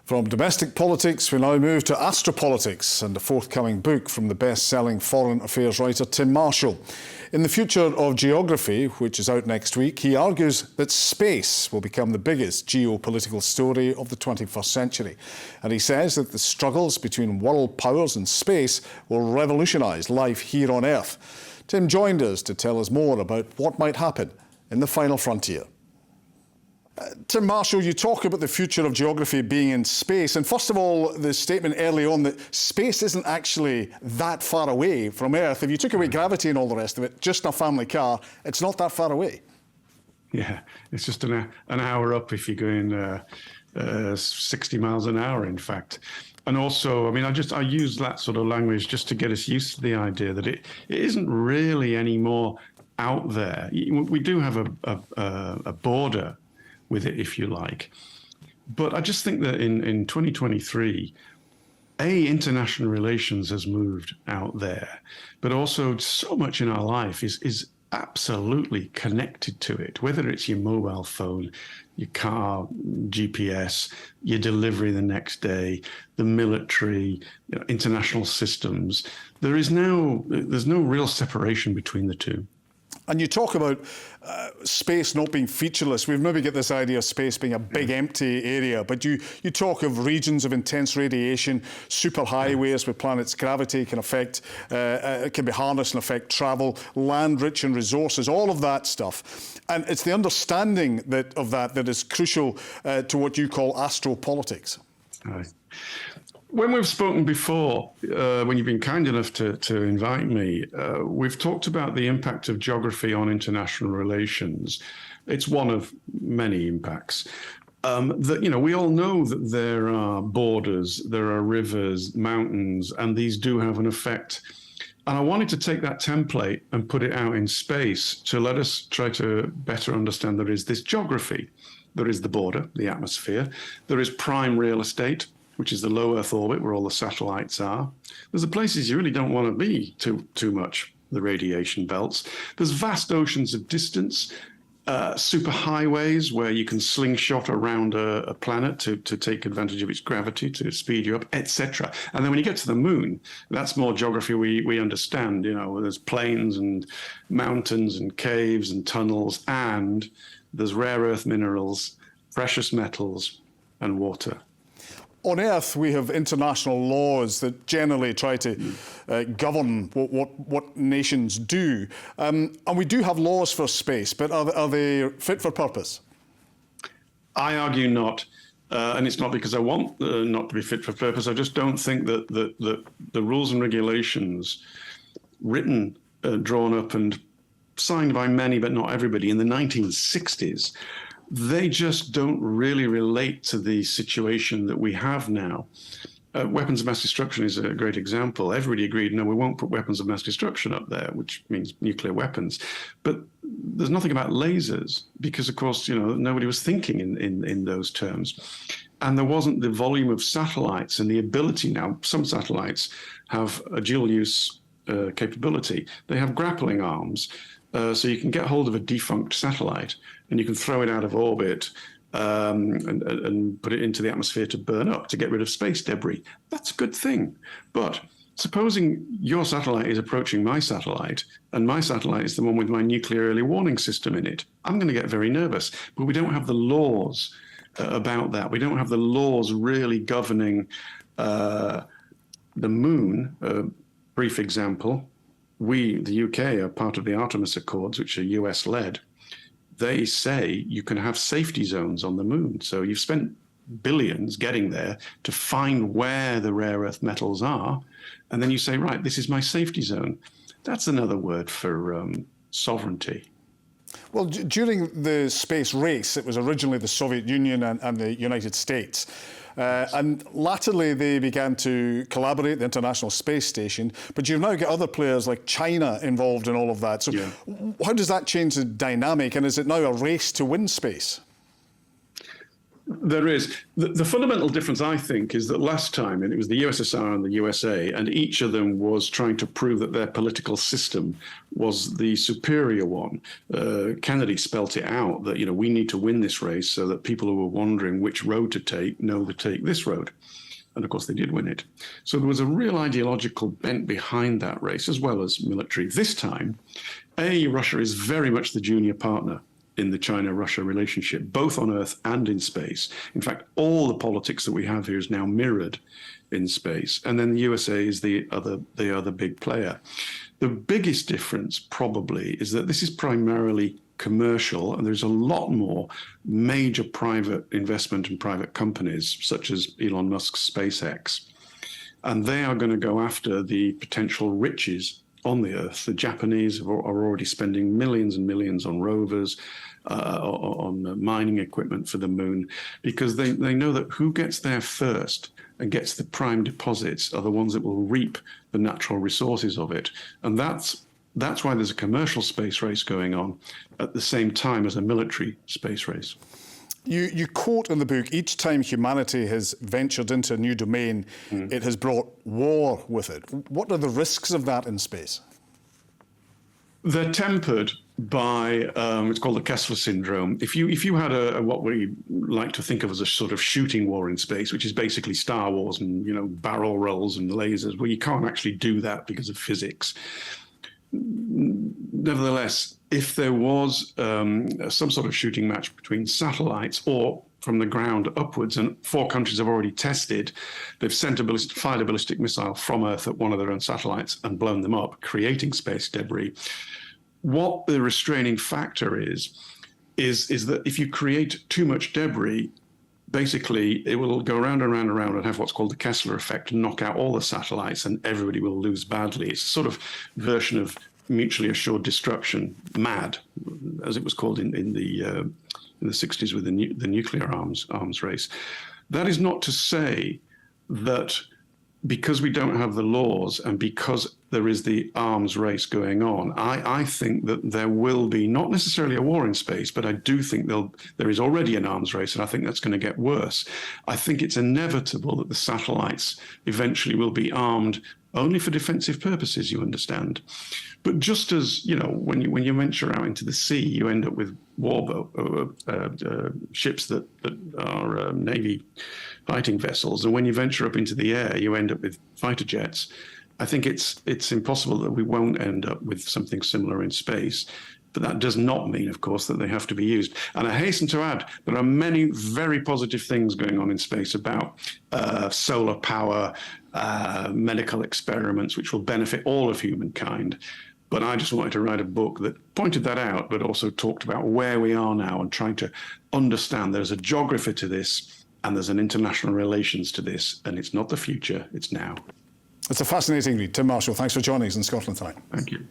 From domestic politics, we now move to astropolitics and a forthcoming book from the best-selling foreign affairs writer Tim Marshall. In The Future of Geography, which is out next week, he argues that space will become the biggest geopolitical story of the 21st century. And he says that the struggles between world powers and space will revolutionise life here on Earth. Tim joined us to tell us more about what might happen in the final frontier. Tim Marshall, you talk about the future of geography being in space. And first of all, the statement early on that space isn't actually that far away from Earth. If you took away gravity and all the rest of it, just in a family car, it's not that far away. Yeah, it's just an hour up if you're going 60 miles an hour, in fact. And also, I mean, I use that sort of language just to get us used to the idea that it isn't really any more out there. We do have a border with it, if you like. But I just think that in 2023, international relations has moved out there, but also so much in our life is absolutely connected to it, whether it's your mobile phone, your car, GPS, your delivery the next day, the military, international systems. There's no real separation between the two. And you talk about space not being featureless. We've maybe got this idea of space being a big empty area, but you talk of regions of intense radiation, superhighways where planet's gravity can affect, can be harnessed and affect travel, land rich in resources, all of that stuff. And it's the understanding of that is crucial to what you call astropolitics. Right. When we've spoken before, when you've been kind enough to invite me, we've talked about the impact of geography on international relations. It's one of many impacts. We all know that there are borders, there are rivers, mountains, and these do have an effect. And I wanted to take that template and put it out in space to let us try to better understand there is this geography. There is the border, the atmosphere. There is prime real estate, which is the low Earth orbit where all the satellites are. There's the places you really don't want to be too much, the radiation belts. There's vast oceans of distance, superhighways where you can slingshot around a planet to take advantage of its gravity to speed you up, etc. And then when you get to the moon, that's more geography we understand. There's plains and mountains and caves and tunnels, and there's rare earth minerals, precious metals, and water. On Earth, we have international laws that generally try to govern what nations do. And we do have laws for space, but are they fit for purpose? I argue not. And it's not because I want not to be fit for purpose. I just don't think that the rules and regulations written, drawn up and signed by many, but not everybody, in the 1960s, they just don't really relate to the situation that we have now. Weapons of mass destruction is a great example. Everybody agreed, no, we won't put weapons of mass destruction up there, which means nuclear weapons. But there's nothing about lasers because, of course, nobody was thinking in those terms. And there wasn't the volume of satellites and the ability now. Some satellites have a dual-use capability. They have grappling arms. So you can get hold of a defunct satellite and you can throw it out of orbit and put it into the atmosphere to burn up, to get rid of space debris. That's a good thing. But supposing your satellite is approaching my satellite and my satellite is the one with my nuclear early warning system in it, I'm going to get very nervous. But we don't have the laws about that. We don't have the laws really governing the moon. Brief example. We, the UK, are part of the Artemis Accords, which are US-led. They say you can have safety zones on the moon. So you've spent billions getting there to find where the rare earth metals are. And then you say, right, this is my safety zone. That's another word for sovereignty. Well, during the space race, it was originally the Soviet Union and the United States. And latterly, they began to collaborate, the International Space Station. But you've now got other players like China involved in all of that. So how does that change the dynamic? And is it now a race to win space? There is. The fundamental difference, I think, is that last time, and it was the USSR and the USA, and each of them was trying to prove that their political system was the superior one. Kennedy spelt it out that, we need to win this race so that people who were wondering which road to take know to take this road. And of course, they did win it. So there was a real ideological bent behind that race, as well as military. This time, Russia is very much the junior partner in the China-Russia relationship, both on Earth and in space. In fact, all the politics that we have here is now mirrored in space. And then the USA is the other big player. The biggest difference probably is that this is primarily commercial, and there's a lot more major private investment in private companies, such as Elon Musk's SpaceX. And they are going to go after the potential riches on the Earth. The Japanese are already spending millions and millions on rovers, on mining equipment for the moon, because they know that who gets there first and gets the prime deposits are the ones that will reap the natural resources of it. And that's why there's a commercial space race going on at the same time as a military space race. You quote in the book, each time humanity has ventured into a new domain, it has brought war with it. What are the risks of that in space? They're tempered by, it's called the Kessler syndrome. If you had what we like to think of as a sort of shooting war in space, which is basically Star Wars and, barrel rolls and lasers, well, you can't actually do that because of physics. Nevertheless, if there was some sort of shooting match between satellites or from the ground upwards, and 4 countries have already tested, they've fired a ballistic missile from Earth at one of their own satellites and blown them up, creating space debris. What the restraining factor is that if you create too much debris, basically it will go around and around and around and have what's called the Kessler effect, knock out all the satellites, and everybody will lose badly. It's a sort of version of mutually assured destruction, MAD, as it was called in the 60s with the nuclear arms race. That is not to say that because we don't have the laws and because there is the arms race going on, I think that there will be not necessarily a war in space, but I do think there is already an arms race, and I think that's going to get worse. I think it's inevitable that the satellites eventually will be armed only for defensive purposes, you understand. But just as, when you venture out into the sea, you end up with ships that are Navy fighting vessels. And when you venture up into the air, you end up with fighter jets. I think it's impossible that we won't end up with something similar in space. But that does not mean, of course, that they have to be used. And I hasten to add, there are many very positive things going on in space about solar power, medical experiments, which will benefit all of humankind. But I just wanted to write a book that pointed that out, but also talked about where we are now and trying to understand there's a geography to this and there's an international relations to this, and it's not the future, it's now. It's a fascinating read. Tim Marshall, thanks for joining us in Scotland Tonight. Thank you.